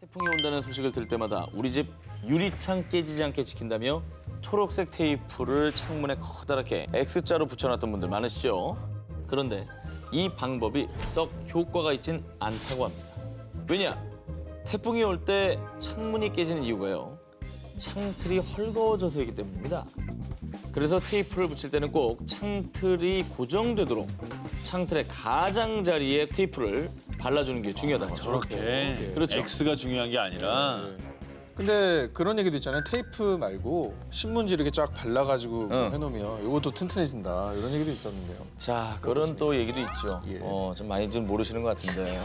태풍이 온다는 소식을 들을 때마다 우리 집 유리창 깨지지 않게 지킨다며 초록색 테이프를 창문에 커다랗게 X자로 붙여놨던 분들 많으시죠? 그런데 이 방법이 썩 효과가 있진 않다고 합니다. 왜냐? 태풍이 올 때 창문이 깨지는 이유가요. 창틀이 헐거워져서이기 때문입니다. 그래서 테이프를 붙일 때는 꼭 창틀이 고정되도록 창틀의 가장자리에 테이프를 발라주는 게 중요하다. 저렇게 그렇죠. X가 중요한 게 아니라 근데 그런 얘기도 있잖아요. 테이프 말고 신문지 이렇게 쫙 발라가지고 해놓으면 이것도 튼튼해진다. 이런 얘기도 있었는데요. 자, 그런 또 얘기도 있죠. 예. 좀 많이 좀 모르시는 것 같은데요.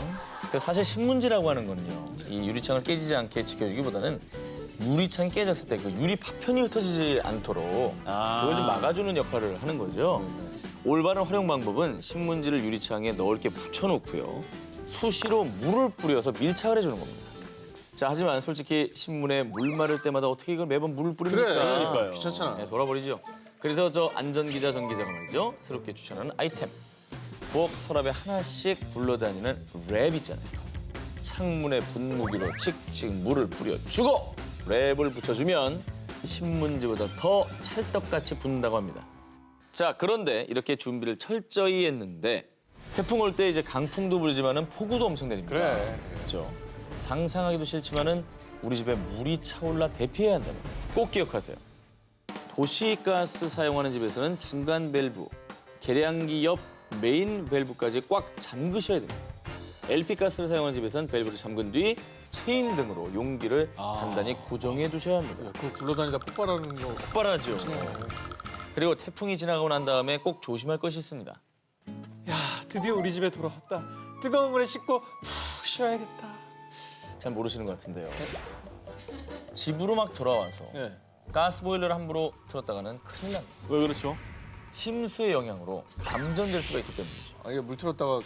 사실 신문지라고 하는 거는요. 이 유리창을 깨지지 않게 지켜주기보다는 유리창이 깨졌을 때 그 유리 파편이 흩어지지 않도록 그걸 좀 막아주는 역할을 하는 거죠. 올바른 활용 방법은 신문지를 유리창에 넓게 붙여놓고요. 수시로 물을 뿌려서 밀착을 해주는 겁니다. 자, 하지만 솔직히 신문에 물 마를 때마다 어떻게 이걸 매번 물을 뿌립니까? 그러니까요. 귀찮잖아. 네, 돌아버리죠. 그래서 저 안전기자 전기자가 말이죠. 새롭게 추천하는 아이템. 부엌 서랍에 하나씩 굴러다니는 랩 있잖아요. 창문에 분무기로 칙칙 물을 뿌려주고 랩을 붙여주면 신문지보다 더 찰떡같이 붙는다고 합니다. 자, 그런데 이렇게 준비를 철저히 했는데 태풍 올 때 이제 강풍도 불지만은 폭우도 엄청 내립니다. 그래. 그렇죠. 상상하기도 싫지만은 우리 집에 물이 차올라 대피해야 한다면 꼭 기억하세요. 도시가스 사용하는 집에서는 중간 밸브, 계량기 옆 메인 밸브까지 꽉 잠그셔야 됩니다. LP가스를 사용하는 집에서는 밸브를 잠근 뒤 체인 등으로 용기를 단단히 고정해 두셔야 합니다. 야, 그거 굴러다니다 폭발하는 거. 폭발하죠. 그리고 태풍이 지나가고 난 다음에 꼭 조심할 것이 있습니다. 야, 드디어 우리 집에 돌아왔다. 뜨거운 물에 씻고 푹 쉬어야겠다. 잘 모르시는 것 같은데요. 집으로 막 돌아와서 예. 가스보일러를 함부로 틀었다가는 큰일 납니다. 왜 그렇죠? 침수의 영향으로 감전될 수가 있기 때문이죠. 아, 이게 물 틀었다가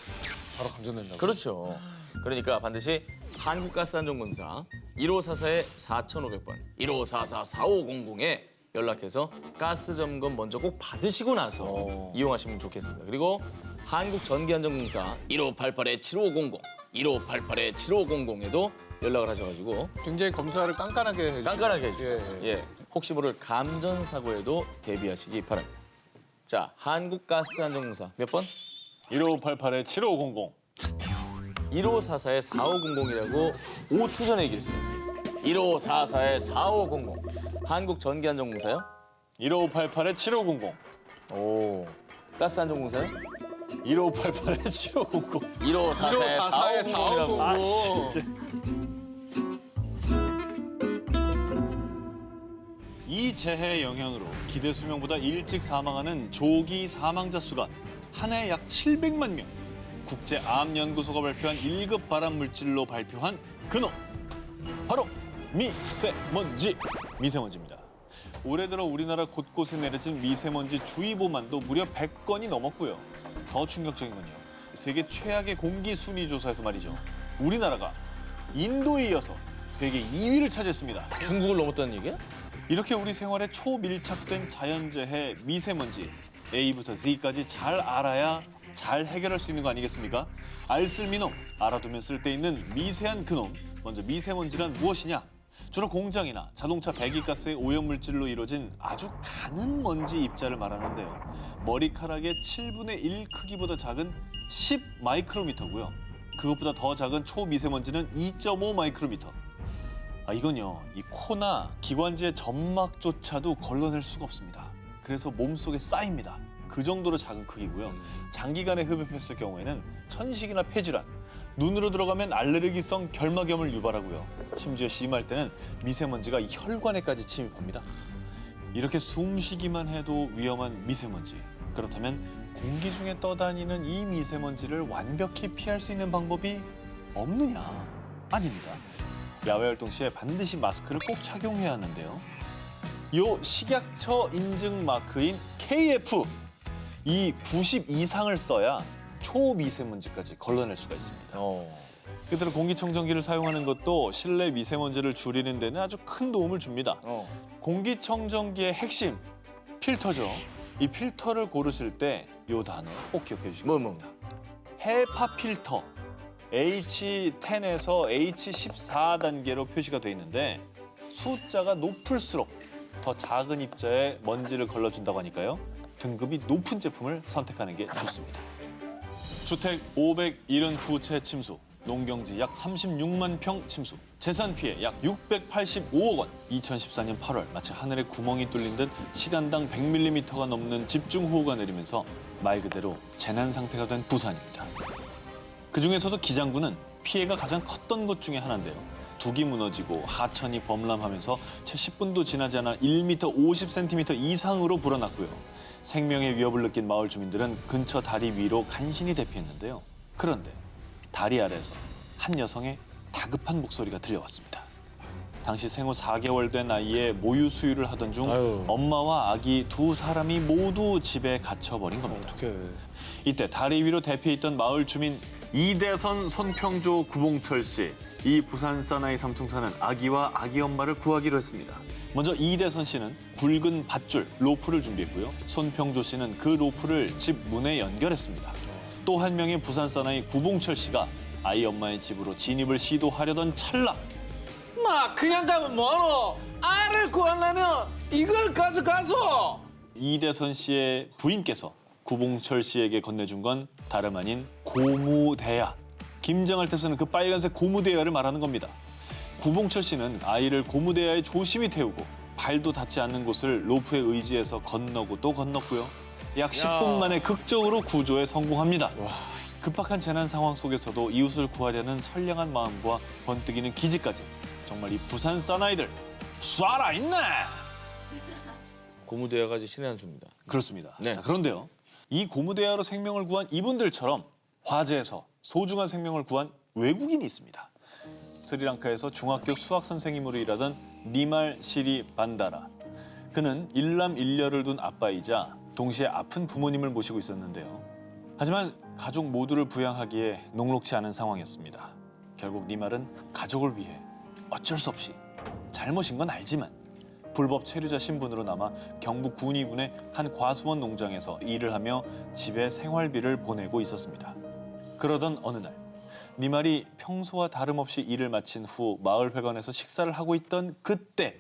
바로 감전된다고. 그렇죠. 그러니까 반드시 한국가스안전공사 1544-4500번, 1544-4500에 연락해서 가스 점검 먼저 꼭 받으시고 나서 이용하시면 좋겠습니다. 그리고 한국전기안전공사 1588-7500, 1588-7500에도 연락을 하셔가지고 굉장히 검사를 깐깐하게 해주죠. 깐깐하게 해주세요. 예, 예. 예, 혹시 모를 감전 사고에도 대비하시기 바랍니다. 한국가스안전공사 몇 번? 1588-7500. 1544-4500이라고 5초 전에 얘기했어요. 1544-4500. 한국전기안전공사요? 1588-7500. 오. 가스안전공사요? 1588-7500. 1544-4500이라고. 아, 진짜. 이 재해의 영향으로 기대 수명보다 일찍 사망하는 조기 사망자 수가 한 해에 약 700만 명. 국제암연구소가 발표한 1급 발암 물질로 발표한 근원. 바로 미세먼지. 미세먼지입니다. 올해 들어 우리나라 곳곳에 내려진 미세먼지 주의보만도 무려 100건이 넘었고요. 더 충격적인 건요. 세계 최악의 공기 순위 조사에서 말이죠. 우리나라가 인도에 이어서 세계 2위를 차지했습니다. 중국을 넘었다는 얘기야? 이렇게 우리 생활에 초밀착된 자연재해 미세먼지 A부터 Z까지 잘 알아야 잘 해결할 수 있는 거 아니겠습니까? 알쓸미놈, 알아두면 쓸데있는 미세한 그놈. 먼저 미세먼지란 무엇이냐? 주로 공장이나 자동차 배기가스의 오염물질로 이루어진 아주 가는 먼지 입자를 말하는데요. 머리카락의 7분의 1 크기보다 작은 10 마이크로미터고요. 그것보다 더 작은 초미세먼지는 2.5 마이크로미터. 이건요, 이 코나 기관지의 점막조차도 걸러낼 수가 없습니다. 그래서 몸속에 쌓입니다. 그 정도로 작은 크기고요. 장기간에 흡입했을 경우에는 천식이나 폐질환, 눈으로 들어가면 알레르기성 결막염을 유발하고요. 심지어 심할 때는 미세먼지가 혈관에까지 침입합니다. 이렇게 숨쉬기만 해도 위험한 미세먼지. 그렇다면 공기 중에 떠다니는 이 미세먼지를 완벽히 피할 수 있는 방법이 없느냐? 아닙니다. 야외 활동 시에 반드시 마스크를 꼭 착용해야 하는데요. 요 식약처 인증 마크인 KF, 이 90 이상을 써야 초미세먼지까지 걸러낼 수가 있습니다. 그대로 공기청정기를 사용하는 것도 실내 미세먼지를 줄이는 데는 아주 큰 도움을 줍니다. 공기청정기의 핵심, 필터죠. 이 필터를 고르실 때 요 단어 꼭 기억해 주시기 바랍니다. 헤파 필터. H10에서 H14 단계로 표시가 돼 있는데 숫자가 높을수록 더 작은 입자에 먼지를 걸러준다고 하니까요. 등급이 높은 제품을 선택하는 게 좋습니다. 주택 572채 침수, 농경지 약 36만 평 침수, 재산 피해 약 685억 원. 2014년 8월 마치 하늘에 구멍이 뚫린 듯 시간당 100mm가 넘는 집중호우가 내리면서 말 그대로 재난 상태가 된 부산입니다. 그중에서도 기장군은 피해가 가장 컸던 곳 중에 하나인데요. 둑이 무너지고 하천이 범람하면서 채 10분도 지나지 않아 1m 50cm 이상으로 불어났고요. 생명의 위협을 느낀 마을 주민들은 근처 다리 위로 간신히 대피했는데요. 그런데 다리 아래에서 한 여성의 다급한 목소리가 들려왔습니다. 당시 생후 4개월 된 아이의 모유 수유를 하던 중 아유. 엄마와 아기 두 사람이 모두 집에 갇혀버린 겁니다. 어떡해. 이때 다리 위로 대피했던 마을 주민 이대선, 손평조, 구봉철 씨. 이 부산 사나이 삼총 사는 아기와 아기 엄마를 구하기로 했습니다. 먼저 이대선 씨는 굵은 밧줄, 로프를 준비했고요. 손평조 씨는 그 로프를 집 문에 연결했습니다. 또 한 명의 부산 사나이 구봉철 씨가 아이 엄마의 집으로 진입을 시도하려던 찰나 마 그냥 가면 뭐하노? 알을 구하려면 이걸 가져가서. 이대선 씨의 부인께서 구봉철 씨에게 건네준 건 다름 아닌 고무대야. 김장할 때 쓰는 그 빨간색 고무대야를 말하는 겁니다. 구봉철 씨는 아이를 고무대야에 조심히 태우고 발도 닿지 않는 곳을 로프에 의지해서 건너고 또 건넜고요. 약 10분 만에 극적으로 구조에 성공합니다. 급박한 재난 상황 속에서도 이웃을 구하려는 선량한 마음과 번뜩이는 기지까지 정말 이 부산 사나이들 쏴라 있네. 고무대야까지 신의 한 수입니다. 그렇습니다. 네. 자, 그런데요. 이 고무대야로 생명을 구한 이분들처럼 화재에서 소중한 생명을 구한 외국인이 있습니다. 스리랑카에서 중학교 수학 선생님으로 일하던 니말 시리 반다라. 그는 일남 일녀를 둔 아빠이자 동시에 아픈 부모님을 모시고 있었는데요. 하지만 가족 모두를 부양하기에 녹록지 않은 상황이었습니다. 결국 니말은 가족을 위해 어쩔 수 없이 잘못인 건 알지만 불법 체류자 신분으로 남아 경북 군위군의 한 과수원 농장에서 일을 하며 집에 생활비를 보내고 있었습니다. 그러던 어느 날 니말이 평소와 다름없이 일을 마친 후 마을 회관에서 식사를 하고 있던 그때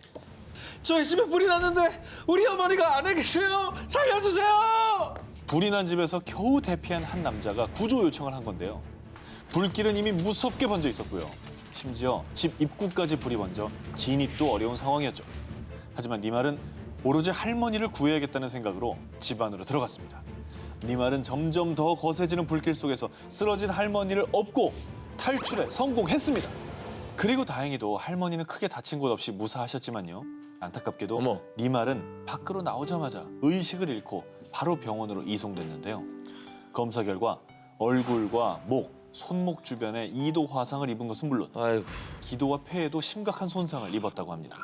저희 집에 불이 났는데 우리 어머니가 안에 계세요. 살려주세요. 불이 난 집에서 겨우 대피한 한 남자가 구조 요청을 한 건데요. 불길은 이미 무섭게 번져 있었고요. 심지어 집 입구까지 불이 번져 진입도 어려운 상황이었죠. 하지만 니말은 오로지 할머니를 구해야겠다는 생각으로 집 안으로 들어갔습니다. 니말은 점점 더 거세지는 불길 속에서 쓰러진 할머니를 업고 탈출에 성공했습니다. 그리고 다행히도 할머니는 크게 다친 곳 없이 무사하셨지만요. 안타깝게도 어머. 니말은 밖으로 나오자마자 의식을 잃고 바로 병원으로 이송됐는데요. 검사 결과 얼굴과 목, 손목 주변에 2도 화상을 입은 것은 물론 아이고. 기도와 폐에도 심각한 손상을 입었다고 합니다.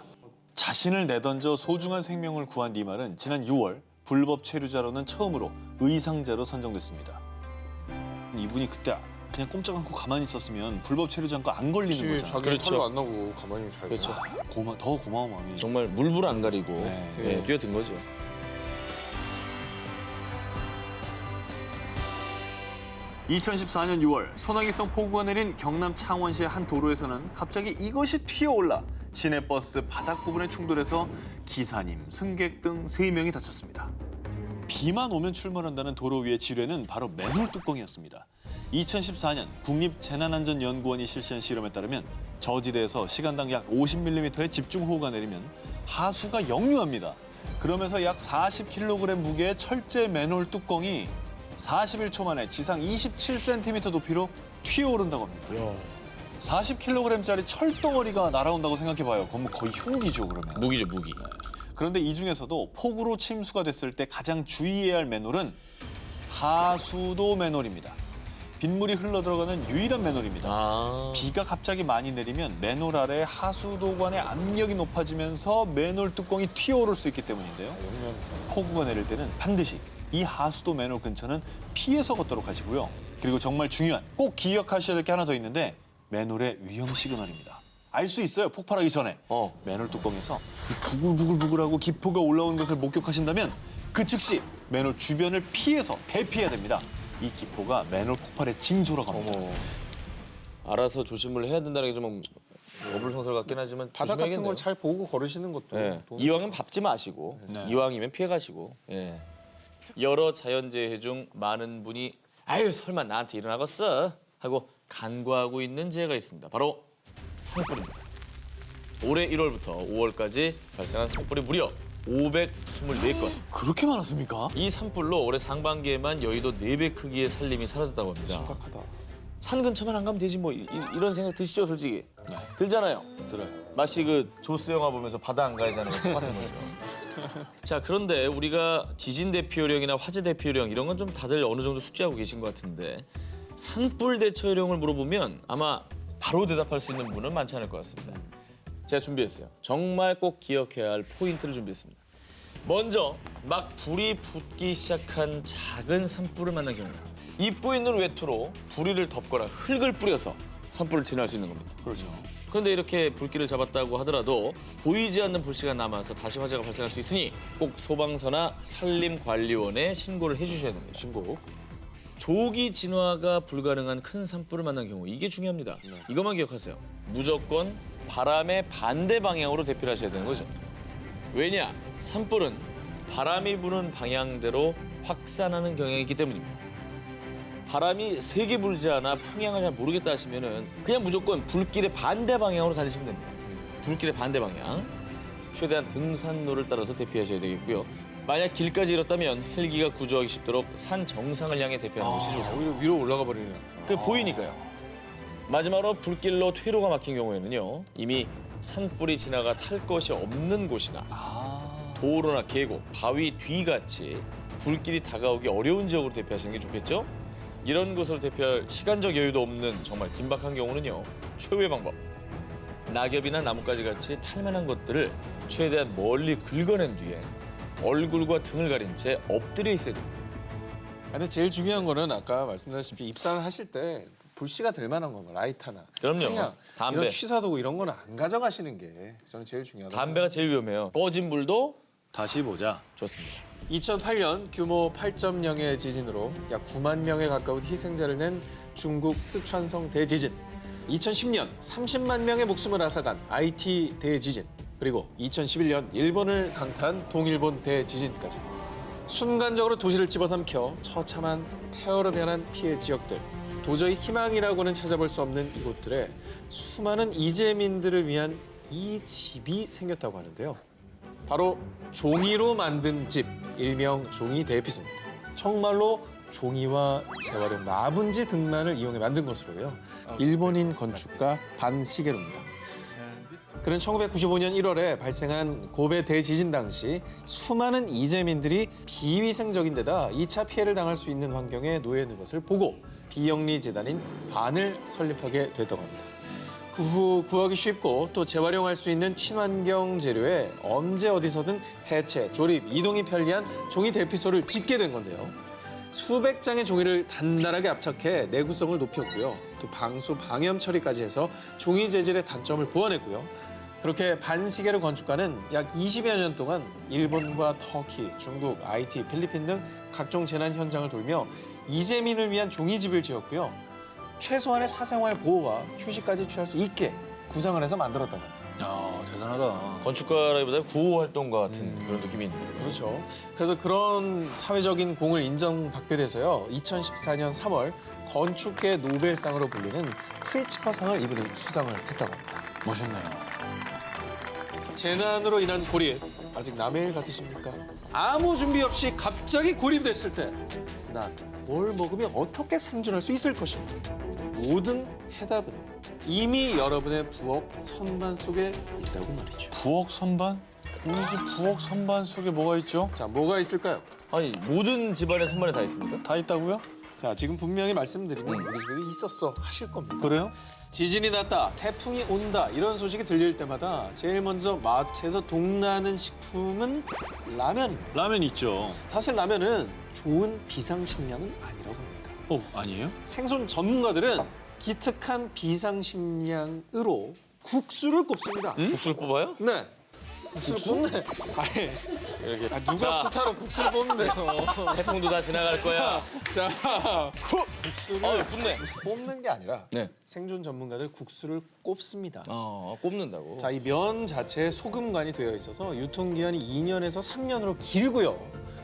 자신을 내던져 소중한 생명을 구한 니말은 지난 6월 불법 체류자로는 처음으로 의상자로 선정됐습니다. 이분이 그때 그냥 꼼짝 않고 가만히 있었으면 불법 체류자인 거 안 걸리는 그렇지. 거잖아요. 자기 그렇죠. 털도 안 나고 가만히 잘. 그렇죠. 더 고마운 마음이. 정말 물불 안 가리고 네. 예, 뛰어든 거죠. (2014년 6월) 소나기성 폭우가 내린 경남 창원시의 한 도로에서는 갑자기 이것이 튀어올라 시내버스 바닥 부분에 충돌해서 기사님, 승객 등 3명이 다쳤습니다. 비만 오면 출몰한다는 도로 위의 지뢰는 바로 맨홀 뚜껑이었습니다. 2014년 국립재난안전연구원이 실시한 실험에 따르면 저지대에서 시간당 약 50mm의 집중호우가 내리면 하수가 역류합니다. 그러면서 약 40kg 무게의 철제 맨홀 뚜껑이 41초 만에 지상 27cm 높이로 튀어오른다고 합니다. 40kg짜리 철덩어리가 날아온다고 생각해봐요. 그건 거의 흉기죠, 그러면. 무기죠, 무기. 그런데 이 중에서도 폭우로 침수가 됐을 때 가장 주의해야 할 맨홀은 하수도 맨홀입니다. 빗물이 흘러들어가는 유일한 맨홀입니다. 아. 비가 갑자기 많이 내리면 맨홀 아래 하수도관의 압력이 높아지면서 맨홀 뚜껑이 튀어오를 수 있기 때문인데요. 폭우가 내릴 때는 반드시 이 하수도 맨홀 근처는 피해서 걷도록 하시고요. 그리고 정말 중요한 꼭 기억하셔야 될 게 하나 더 있는데 맨홀의 위험 시그널입니다. 알 수 있어요, 폭발하기 전에. 맨홀 뚜껑에서 이 부글부글부글하고 기포가 올라오는 것을 목격하신다면 그 즉시 맨홀 주변을 피해서 대피해야 됩니다. 이 기포가 맨홀 폭발의 징조라고 합니다. 알아서 조심을 해야 된다는 게 좀 어불성설 같긴 하지만 바닥 같은 조심해야겠네요. 걸 잘 보고 걸으시는 것도 예. 도움이 이왕은 밟지 마시고 네. 이왕이면 피해 가시고. 예. 여러 자연재해 중 많은 분이 아유 설마 나한테 일어나겠어 하고 간과하고 있는 재해가 있습니다. 바로 산불입니다. 올해 1월부터 5월까지 발생한 산불이 무려 524건. 그렇게 많았습니까? 이 산불로 올해 상반기에만 여의도 4배 크기의 산림이 사라졌다고 합니다. 심각하다. 산 근처만 안 가면 되지 뭐 이런 생각 드시죠 솔직히? 들잖아요. 들어요. 마치 그 조스 영화 보면서 바다 안 가야지 하는 거 똑같은 거죠. 자 그런데 우리가 지진 대피 요령이나 화재 대피 요령 이런 건 좀 다들 어느 정도 숙지하고 계신 것 같은데 산불 대처 요령을 물어보면 아마 바로 대답할 수 있는 분은 많지 않을 것 같습니다. 제가 준비했어요. 정말 꼭 기억해야 할 포인트를 준비했습니다. 먼저 막 불이 붙기 시작한 작은 산불을 만난 경우 입고 있는 외투로 부리를 덮거나 흙을 뿌려서 산불을 진화할 수 있는 겁니다. 그렇죠. 그런데 이렇게 불길을 잡았다고 하더라도 보이지 않는 불씨가 남아서 다시 화재가 발생할 수 있으니 꼭 소방서나 산림관리원에 신고를 해주셔야 됩니다. 신고. 조기 진화가 불가능한 큰 산불을 만난 경우 이게 중요합니다. 이것만 기억하세요. 무조건 바람의 반대 방향으로 대피를 하셔야 되는 거죠. 왜냐? 산불은 바람이 부는 방향대로 확산하는 경향이 있기 때문입니다. 바람이 세게 불지 않아 풍향을 잘 모르겠다 하시면은 그냥 무조건 불길의 반대 방향으로 달리시면 됩니다. 불길의 반대 방향. 최대한 등산로를 따라서 대피하셔야 되겠고요. 만약 길까지 잃었다면 헬기가 구조하기 쉽도록 산 정상을 향해 대피하는 것이 좋습니다. 오히려 위로 올라가 버리네. 그 보이니까요. 마지막으로 불길로 퇴로가 막힌 경우에는요. 이미 산불이 지나가 탈 것이 없는 곳이나 도로나 계곡, 바위 뒤같이 불길이 다가오기 어려운 지역으로 대피하시는 게 좋겠죠? 이런 곳으로 대피할 시간적 여유도 없는 정말 긴박한 경우는요. 최후의 방법. 낙엽이나 나뭇가지 같이 탈만한 것들을 최대한 멀리 긁어낸 뒤에 얼굴과 등을 가린 채 엎드려 있어야 됩니다. 근데 제일 중요한 거는 아까 말씀드렸다시피 입산을 하실 때 불씨가 될 만한 건 라이터나 그럼요. 성냥, 담배. 이런 취사도구 이런 거는 안 가져가시는 게 저는 제일 중요하다고 담배가 제일 위험해요. 꺼진 불도 다시 보자. 좋습니다. 2008년 규모 8.0의 지진으로 약 9만 명에 가까운 희생자를 낸 중국 스촨성 대지진, 2010년 30만 명의 목숨을 앗아간 IT 대지진, 그리고 2011년 일본을 강타한 동일본 대지진까지 순간적으로 도시를 집어삼켜 처참한 폐허로 변한 피해 지역들, 도저히 희망이라고는 찾아볼 수 없는 이곳들에 수많은 이재민들을 위한 이 집이 생겼다고 하는데요. 바로 종이로 만든 집, 일명 종이 대피소입니다. 정말로 종이와 재활용 마분지 등만을 이용해 만든 것으로요. 일본인 건축가 반시게루입니다. 그는 1995년 1월에 발생한 고베 대지진 당시 수많은 이재민들이 비위생적인 데다 2차 피해를 당할 수 있는 환경에 놓여 있는 것을 보고 비영리 재단인 반을 설립하게 됐다고 합니다. 그 후 구하기 쉽고 또 재활용할 수 있는 친환경 재료에 언제 어디서든 해체, 조립, 이동이 편리한 종이 대피소를 짓게 된 건데요. 수백 장의 종이를 단단하게 압착해 내구성을 높였고요. 또 방수, 방염 처리까지 해서 종이 재질의 단점을 보완했고요. 그렇게 반시게루 건축가는 약 20여 년 동안 일본과 터키, 중국, IT, 필리핀 등 각종 재난 현장을 돌며 이재민을 위한 종이집을 지었고요. 최소한의 사생활 보호와 휴식까지 취할 수 있게 구상을 해서 만들었다고 합니다. 야, 대단하다. 건축가라기보다는 구호 활동가 같은 그런 느낌이 있는 거예요. 그렇죠. 그래서 그런 사회적인 공을 인정받게 돼서요. 2014년 3월 건축계 노벨상으로 불리는 프리츠커상을 이분이 수상을 했다고 합니다. 멋있네요. 재난으로 인한 고립, 아직 남의 일 같으십니까? 아무 준비 없이 갑자기 고립됐을 때 난 뭘 먹으면 어떻게 생존할 수 있을 것인가? 모든 해답은 이미 여러분의 부엌 선반 속에 있다고 말이죠. 부엌 선반? 우리 집 부엌 선반 속에 뭐가 있죠? 자, 뭐가 있을까요? 아니 모든 집안의 선반에 다 있습니까? 다 있다고요? 자, 지금 분명히 말씀드리면 우리 집에도 있었어 하실 겁니다. 그래요? 지진이 났다, 태풍이 온다 이런 소식이 들릴 때마다 제일 먼저 마트에서 동나는 식품은 라면입니다. 라면 있죠. 사실 라면은 좋은 비상식량은 아니라고 합니다. 아니에요? 생존 전문가들은 기특한 비상식량으로 국수를 꼽습니다. 국수를 뽑아요? 네. 국수를 뽑네. 아예 이렇게. 아, 누가 자, 스타로 국수를 뽑는데요? 태풍도 다 지나갈 거야. 자, 국수를 예쁜네. 뽑는 게 아니라 네. 생존 전문가들 국수를 꼽습니다. 꼽는다고. 자, 이 면 자체에 소금간이 되어 있어서 유통기한이 2년에서 3년으로 길고요.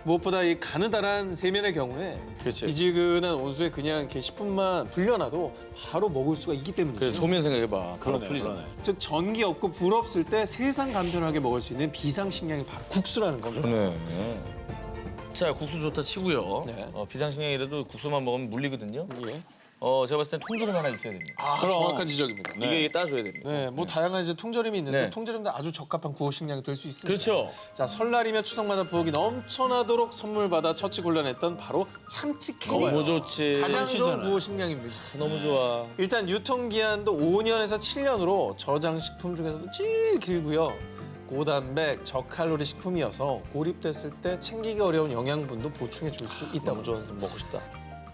무엇보다 이 가느다란 세면의 경우에 그렇지. 미지근한 온수에 그냥 이렇게 10분만 불려놔도 바로 먹을 수가 있기 때문이죠. 그래서 소면 생각해봐. 그러네, 풀리잖아. 그러네. 즉 전기 없고 불 없을 때 세상 간편하게 먹을 수 있는 비상식량이 바로 국수라는 겁니다. 그러네. 자, 국수 좋다 치고요. 네. 비상식량이라도 국수만 먹으면 물리거든요. 예. 제가 봤을 땐 통조림 하나 있어야 됩니다. 아, 그럼. 정확한 지적입니다. 이게 따줘야 됩니다. 네, 뭐 다양한 이제 통조림이 있는데 네. 통조림도 아주 적합한 구호 식량이 될 수 있습니다. 그렇죠. 자, 설날이며 추석마다 부엌이 넘쳐나도록 선물 받아 처치 곤란했던 바로 참치 캐리. 너무 좋지. 가장 좋은 참치잖아요. 구호 식량입니다. 너무 좋아. 일단 유통기한도 5년에서 7년으로 저장식품 중에서도 제일 길고요. 고단백, 저칼로리 식품이어서 고립됐을 때 챙기기 어려운 영양분도 보충해 줄 수 있다고. 너무 좋아. 먹고 싶다.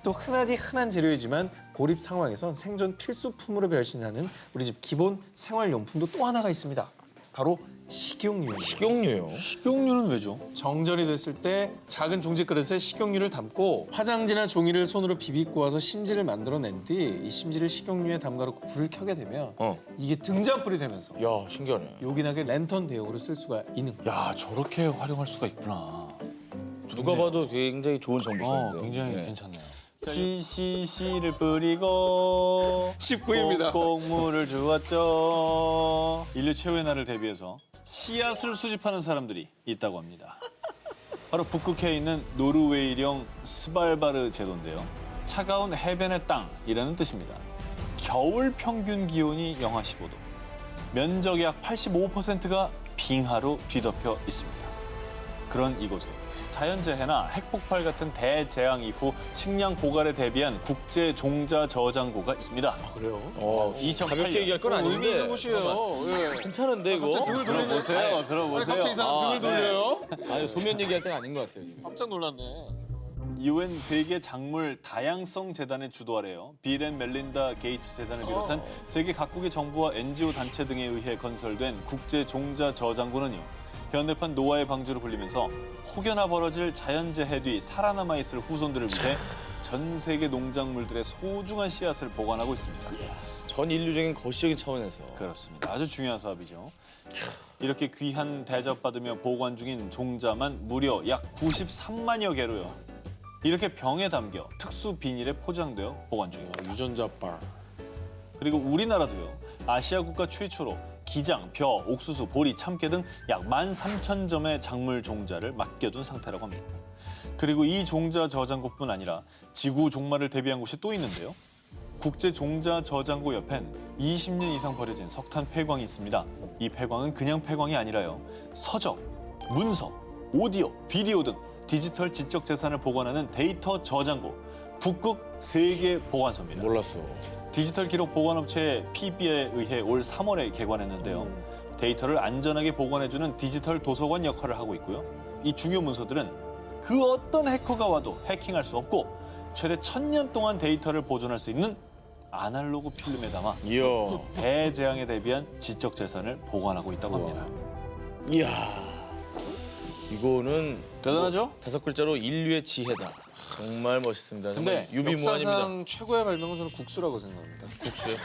또 흔한 재료이지만 고립 상황에선 생존 필수품으로 변신하는 우리 집 기본 생활용품도 또 하나가 있습니다. 바로 식용유입니다. 식용유요. 식용유는 왜죠? 정전이 됐을 때 작은 종지 그릇에 식용유를 담고 화장지나 종이를 손으로 비비꼬아서 심지를 만들어낸 뒤 이 심지를 식용유에 담가놓고 불을 켜게 되면 이게 등잔불이 되면서 야, 신기하네. 요긴하게 랜턴 대용으로 쓸 수가 있는 거예요. 야, 저렇게 활용할 수가 있구나. 누가 봐도 굉장히 좋은 정보인데. 굉장히 괜찮네요. CCC를 뿌리고 19입니다. 콩물을 주었죠. 인류 최후의 날을 대비해서 씨앗을 수집하는 사람들이 있다고 합니다. 바로 북극해에 있는 노르웨이령 스발바르 제도인데요. 차가운 해변의 땅이라는 뜻입니다. 겨울 평균 기온이 영하 15도. 면적 약 85%가 빙하로 뒤덮여 있습니다. 그런 이곳에 자연재해나 핵폭발 같은 대재앙 이후 식량 고갈에 대비한 국제 종자 저장고가 있습니다. 그래요? 2008년. 가볍게 얘기할 건 의미 아닌데. 있는 곳이에요. 예. 괜찮은데 이거. 갑자기 등을 돌리네. 들어보세요. 들어보세요. 아니, 갑자기 이 사람 등을 돌려요? 아니 소면 얘기할 때가 아닌 것 같아요. 지금. 깜짝 놀랐네. UN 세계 작물 다양성 재단의 주도 아래요. 빌 앤 멜린다 게이츠 재단을 비롯한 세계 각국의 정부와 NGO 단체 등에 의해 건설된 국제 종자 저장고는요. 현대판 노아의 방주로 불리면서 혹여나 벌어질 자연재해 뒤 살아남아 있을 후손들을 위해 전 세계 농작물들의 소중한 씨앗을 보관하고 있습니다. 전 인류적인 거시적인 차원에서. 그렇습니다. 아주 중요한 사업이죠. 이렇게 귀한 대접받으며 보관 중인 종자만 무려 약 93만여 개로요. 이렇게 병에 담겨 특수 비닐에 포장되어 보관 중입니다. 유전자빨. 그리고 우리나라도요. 아시아 국가 최초로 기장, 벼, 옥수수, 보리, 참깨 등 약 13,000점의 작물 종자를 맡겨둔 상태라고 합니다. 그리고 이 종자 저장고뿐 아니라 지구 종말을 대비한 곳이 또 있는데요. 국제 종자 저장고 옆엔 20년 이상 버려진 석탄 폐광이 있습니다. 이 폐광은 그냥 폐광이 아니라요. 서적, 문서, 오디오, 비디오 등 디지털 지적 재산을 보관하는 데이터 저장고, 북극 세계 보관소입니다. 몰랐어. 디지털 기록 보관업체 PB에 의해 올 3월에 개관했는데요. 데이터를 안전하게 보관해주는 디지털 도서관 역할을 하고 있고요. 이 중요 문서들은 그 어떤 해커가 와도 해킹할 수 없고 최대 1000년 동안 데이터를 보존할 수 있는 아날로그 필름에 담아 이야. 대재앙에 대비한 지적 재산을 보관하고 있다고 합니다. 이야. 이거는 대단하죠? 5글자로 인류의 지혜다. 정말 멋있습니다. 정말 근데 유비무환입니다. 역사상 최고의 발명은 저는 국수라고 생각합니다. 국수요.